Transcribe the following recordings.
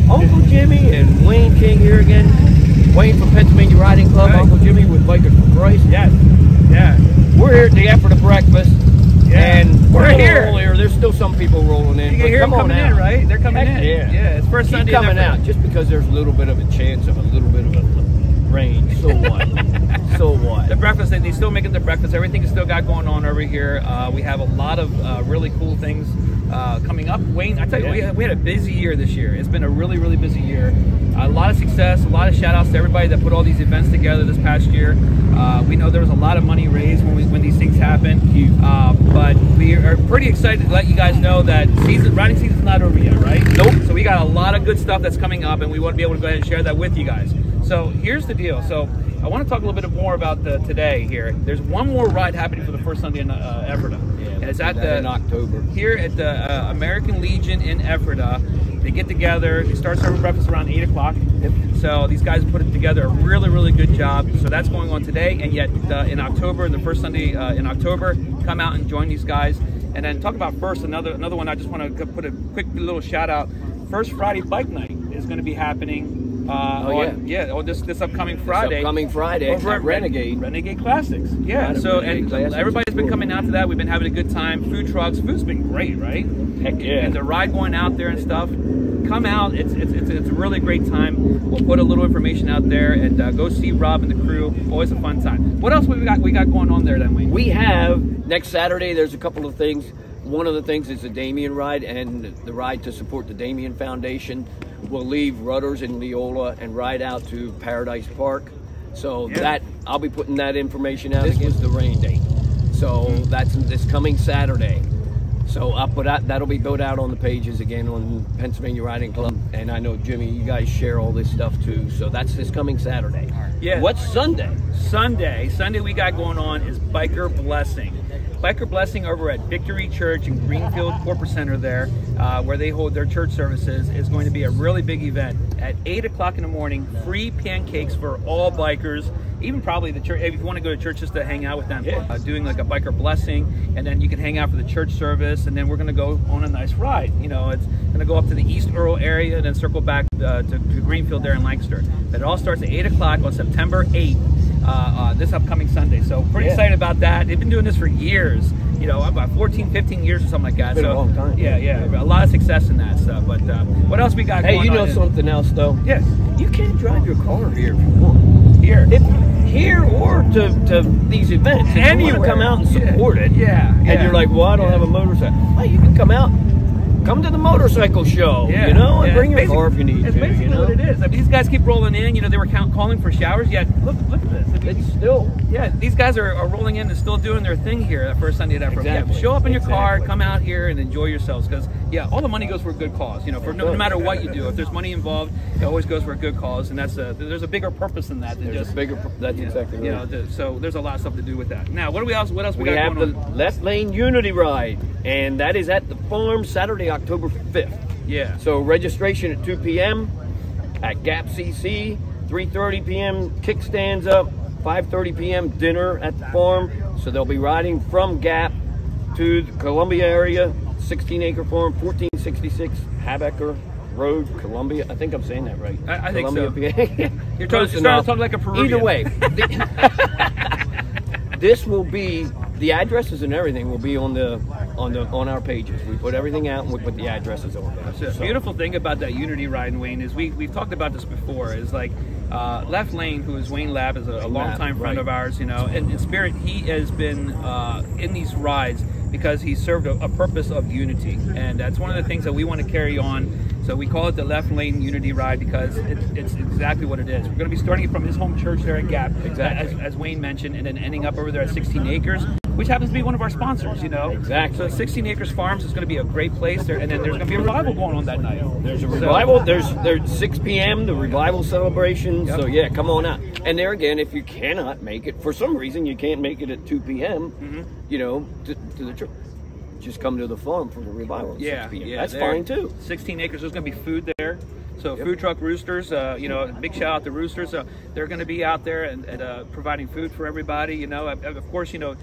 Uncle Jimmy and Wayne King here again. Wayne from Pennsylvania Riding Club, right. Uncle Jimmy with Bikers for Christ. Yes. Yeah. We're here at the Ephrata breakfast. Yeah. And we're here. Earlier, there's still some people rolling in. You can hear them coming in, right? They're coming in. Yeah. Yeah. It's first Sunday. Coming out just because there's a little bit of a chance of a little bit of a rain. So what? So what? The breakfast, they're still making the breakfast. Everything is still got going on over here. We have a lot of really cool things coming up. Wayne, I tell you, we had a busy year this year. It's been a really, really busy year. A lot of success, a lot of shout outs to everybody that put all these events together this past year. We know there was a lot of money raised when these things happen. But we are pretty excited to let you guys know that riding season's not over yet, right? Nope. So we got a lot of good stuff that's coming up, and we want to be able to go ahead and share that with you guys. So here's the deal. So I want to talk a little bit more about today here. There's one more ride happening for the first Sunday in Ephrata. Yeah, and it's in October. Here at the American Legion in Ephrata. They get together, they start serving breakfast around 8 o'clock. Yep. So these guys put it together a really, really good job. So that's going on today, and yet in October, the first Sunday in October, come out and join these guys. And then talk about first, another one I just want to put a quick little shout out. First Friday Bike Night is going to be happening this upcoming Friday. This upcoming Friday over at Renegade Classics. Yeah, so everybody's been coming out to that. We've been having a good time. Food trucks, food's been great, right? Heck yeah. And the ride going out there and stuff. Come out, it's a really great time. We'll put a little information out there and go see Rob and the crew. Always a fun time. What else we got going on there then, Wayne? We have next Saturday. There's a couple of things. One of the things is the Damien ride and the ride to support the Damien Foundation. We'll leave Rudders in Leola and ride out to Paradise Park. So that I'll be putting that information out. This was the rain date, so that's this coming Saturday. So I'll put out, that'll be put out on the pages again on Pennsylvania Riding Club. And I know Jimmy, you guys share all this stuff too. So that's this coming Saturday. Yeah. What's Sunday? Sunday we got going on is Biker Blessing. Biker Blessing over at Victory Church in Greenfield Corporate Center there, where they hold their church services, is going to be a really big event. At 8 o'clock in the morning, free pancakes for all bikers, even probably the church, if you want to go to church just to hang out with them, doing like a Biker Blessing, and then you can hang out for the church service, and then we're going to go on a nice ride. You know, it's going to go up to the East Earl area and then circle back to Greenfield there in Lancaster. But it all starts at 8 o'clock on September 8th. This upcoming Sunday. So pretty excited about that. They've been doing this for years, you know, about 14, 15 years or something like that. It's been a long time. Yeah, a lot of success in that stuff. But what else we got going on? Hey, you know something else though? Yeah. You can't drive your car here if you want. Here or to these events. If anywhere. You want to come out and support it. And you're like, well, I don't have a motorcycle. Well, you can come out. Come to the motorcycle show, you know, and bring your car if you need to. It's basically what it is. I mean, these guys keep rolling in. You know, they were calling for showers. Yet look at this. I mean, it's still, these guys are rolling in and still doing their thing here that first Sunday at Ephrata. Exactly. Yeah, show up in your car, come out here and enjoy yourselves, because all the money goes for a good cause. You know, for no matter what you do, if there's money involved, it always goes for a good cause, and there's a bigger purpose than that. That's exactly right. You know, so there's a lot of stuff to do with that. Now, what else we got going on? We have the Left Lane Unity Ride, and that is at the farm Saturday, October 5th. Yeah. So registration at 2 p.m. at Gap CC, 3:30 p.m. kickstands up, 5:30 p.m. dinner at the farm. So they'll be riding from Gap to the Columbia area, 16-acre farm, 1466 Habecker Road, Columbia. I think I'm saying that right. I think Columbia, so. PA. You're trying to talk like a Peruvian. Either way. This will be, the addresses and everything will be on our pages. We put everything out and we put the addresses on there. The beautiful thing about that Unity ride, Wayne, is we've talked about this before, is like Left Lane, who is Wayne Lab, is a longtime friend of ours, you know, and in spirit, he has been in these rides because he served a purpose of unity, and that's one of the things that we want to carry on. So we call it the Left Lane Unity Ride because it's exactly what it is. We're going to be starting from his home church there at Gap, exactly, as Wayne mentioned, and then ending up over there at 16 Acres, which happens to be one of our sponsors, you know. Exactly. So 16 Acres Farms is going to be a great place there, and then there's going to be a revival going on that night. There's a revival. There's 6 p.m. the revival celebration. Yep. So yeah, come on out. And there again, if you cannot make it for some reason, you can't make it at 2 p.m. You know, to the church. Just come to the farm for the revival at 6 p.m. That's fine too. 16 Acres, there's going to be food there. So Food Truck Roosters, you know, big shout out to Roosters. They're going to be out there and providing food for everybody. You know, of course, you know,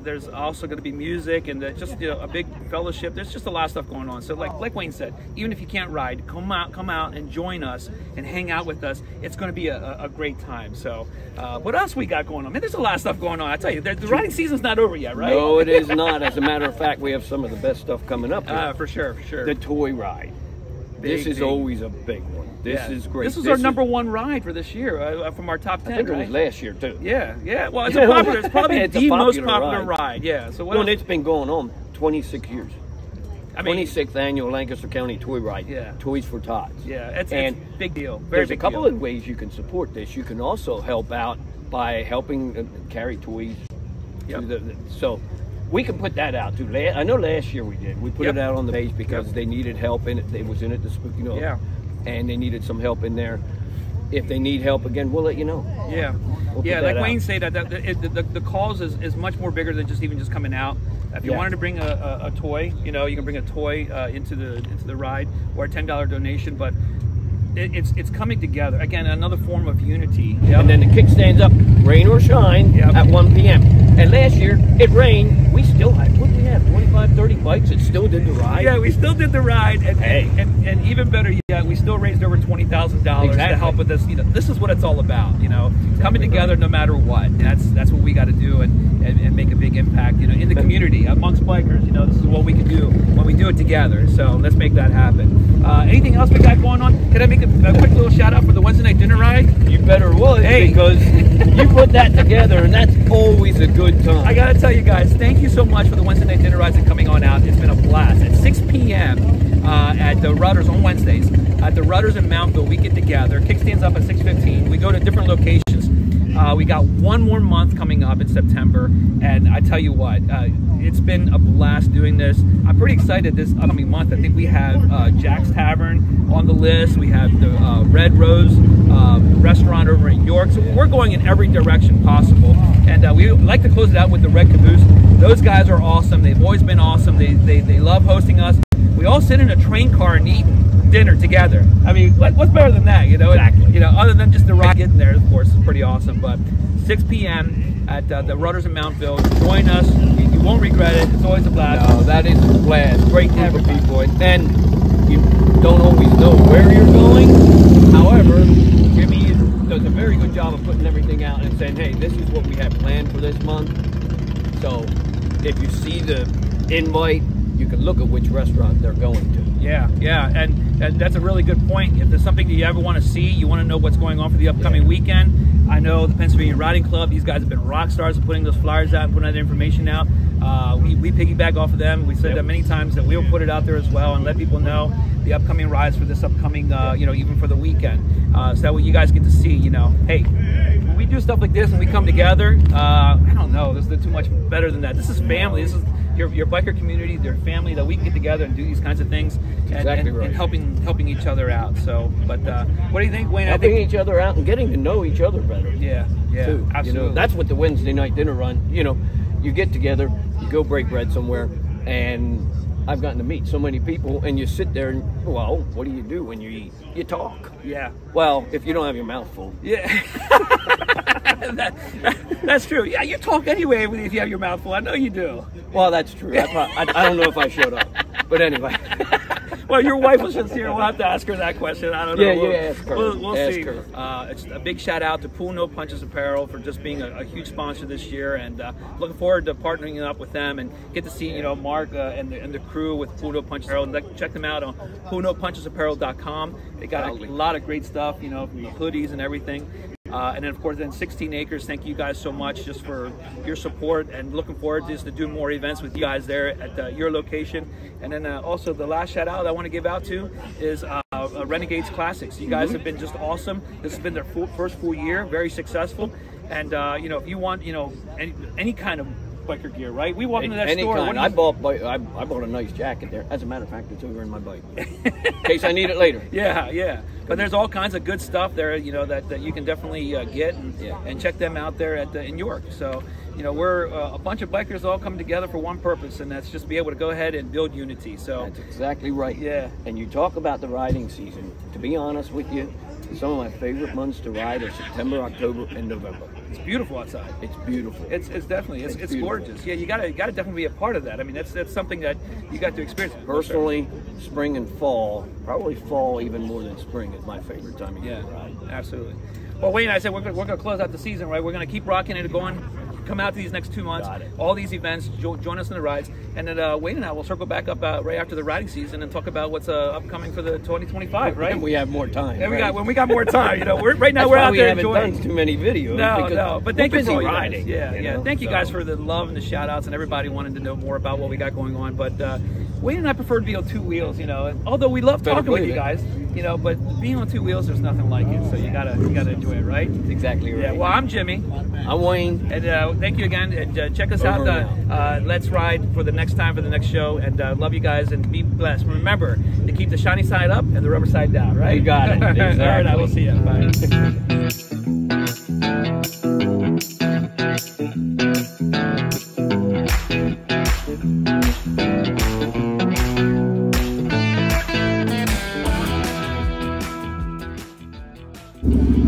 there's also going to be music and just, you know, a big fellowship. There's just a lot of stuff going on. So like Wayne said, even if you can't ride, come out and join us and hang out with us. It's going to be a great time. So what else we got going on? Man, there's a lot of stuff going on. I tell you, the riding season's not over yet, right? No, it is not. As a matter of fact, we have some of the best stuff coming up here. For sure. The toy ride. This is always a big one. This is great. This was our #1 ride for this year from our top 10. I think it was last year too. Yeah. Well, it's probably the most popular ride. Yeah. So well, it's been going on 26 years. I mean, 26th annual Lancaster County Toy Ride. Yeah. Toys for Tots. Yeah, it's a big deal. There's a couple of ways you can support this. You can also help out by helping carry toys. So we can put that out too. I know last year we did. We put it out on the page because they needed help in it. They was in it this, you know. And they needed some help in there. If they need help again, we'll let you know. We'll like Wayne said, the cause is much more bigger than just coming out. If you wanted to bring a toy, you know, you can bring a toy into the ride or a $10 donation, but it's coming together again, another form of unity. And then the kickstand's up, rain or shine, at 1 p.m. And last year it rained. We still had, what did we have, 25, 30 bikes that still did the ride? Yeah, we still did the ride, and even better yet, we still raised over $20,000 to help with this. You know, this is what it's all about. You know, coming together no matter what. And that's what we got to do, and make a big impact. You know, in the community amongst bikers. You know, this is what we can do when we do it together. So let's make that happen. Anything else we got going on? Can I make a quick little shout out for the Wednesday night dinner ride? You better would, because you put that together, and that's always a good time. I gotta tell you guys, thank you so much for the Wednesday night dinner rides and coming on out. It's been a blast. At 6 p.m. At the Rudders on Wednesdays, at the Rudders in Mountville, we get together. Kickstand's up at 6:15. We go to different locations. We got one more month coming up in September, and I tell you what, it's been a blast doing this. I'm pretty excited this upcoming month. I think we have Jack's Tavern on the list. We have the Red Rose restaurant over in York. So we're going in every direction possible, and we like to close it out with the Red Caboose. Those guys are awesome. They've always been awesome. They love hosting us. We all sit in a train car and eat dinner together. I mean, what's better than that, you know? Exactly. You know, other than just the ride getting there, of course, it's pretty awesome. But 6 p.m. at the Rudders in Mountville. Join us. You won't regret it. It's always a blast. No, that is a blast. Great group of people. And you don't always know where you're going. However, Jimmy does a very good job of putting everything out and saying, hey, this is what we have planned for this month. So if you see the invite, you can look at which restaurant they're going to. Yeah, and that's a really good point. If there's something that you ever want to see, you want to know what's going on for the upcoming weekend, I know the Pennsylvania Riding Club, these guys have been rock stars of putting those flyers out and putting that information out. We piggyback off of them. We said that many times that we'll put it out there as well and let people know the upcoming rides for this upcoming, you know, even for the weekend. So that way you guys get to see, you know, hey, when we do stuff like this and we come together, I don't know, there's too much better than that. This is family. This is your biker community, their family, that we can get together and do these kinds of things and helping each other out. So, but what do you think, Wayne? Helping each other out and getting to know each other better. Yeah, too. Absolutely. You know, that's what the Wednesday night dinner run. You know, you get together, you go break bread somewhere, and I've gotten to meet so many people, and you sit there and, well, what do you do when you eat? You talk. Yeah. Well, if you don't have your mouth full. Yeah. That's true. Yeah, you talk anyway if you have your mouth full. I know you do. Well, that's true. I don't know if I showed up. But anyway. Well, your wife was just here. We'll have to ask her that question. I don't know. Yeah, ask her. We'll ask see. Her. It's a big shout out to Pool No Punches Apparel for just being a huge sponsor this year, and looking forward to partnering up with them and get to see, you know, Mark and the crew with Pool No Punches Apparel. And check them out on poolnopunchesapparel.com. They got a lot of great stuff, you know, from the hoodies and everything. And then of course, then 16 Acres. Thank you guys so much just for your support, and looking forward just to do more events with you guys there at your location. And then also the last shout out I want to give out to is Renegades Classics. You guys have been just awesome. This has been their first full year, very successful. And you know, if you want, you know, any kind of biker gear, right? We walk into that store. Kind. I bought a nice jacket there. As a matter of fact, it's over in my bike in case I need it later. Yeah. But there's all kinds of good stuff there, you know, that you can definitely get and check them out there in York. So, you know, we're a bunch of bikers all come together for one purpose, and that's just be able to go ahead and build unity. So that's exactly right. Yeah. And you talk about the riding season. To be honest with you, some of my favorite months to ride are September, October, and November. It's beautiful outside. It's beautiful. It's definitely it's gorgeous. Yeah, you gotta definitely be a part of that. I mean, that's something that you got to experience. Personally, spring and fall, probably fall even more than spring is my favorite time of year to ride. Absolutely. Well, Wayne and I said we're gonna close out the season, right? We're gonna keep rocking it, going. Come out to these next 2 months, all these events, join us in the rides, and then Wayne and I will circle back up right after the riding season and talk about what's upcoming for the 2025, right? And we have more time. And when we got more time, you know, right now we're out there enjoying. We haven't done too many videos. No, but thank you for riding. Yeah. Thank you guys for the love and the shout outs and everybody wanting to know more about what we got going on. But Wayne and I prefer to be on 2 wheels, you know. And although we love talking with you guys, you know, but being on 2 wheels, there's nothing like it. So you gotta enjoy it, right? That's exactly right. Yeah. Well, I'm Jimmy. I'm Wayne. And thank you again. And check us out. Let's ride for the next time for the next show. And love you guys and be blessed. Remember to keep the shiny side up and the rubber side down. Right? You got it. Exactly. All right. I will see you. Bye.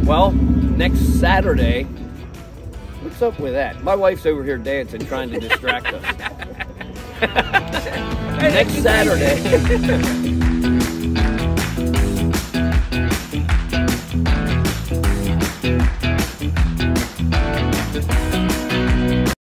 Well, next Saturday, what's up with that? My wife's over here dancing, trying to distract us. Next Saturday.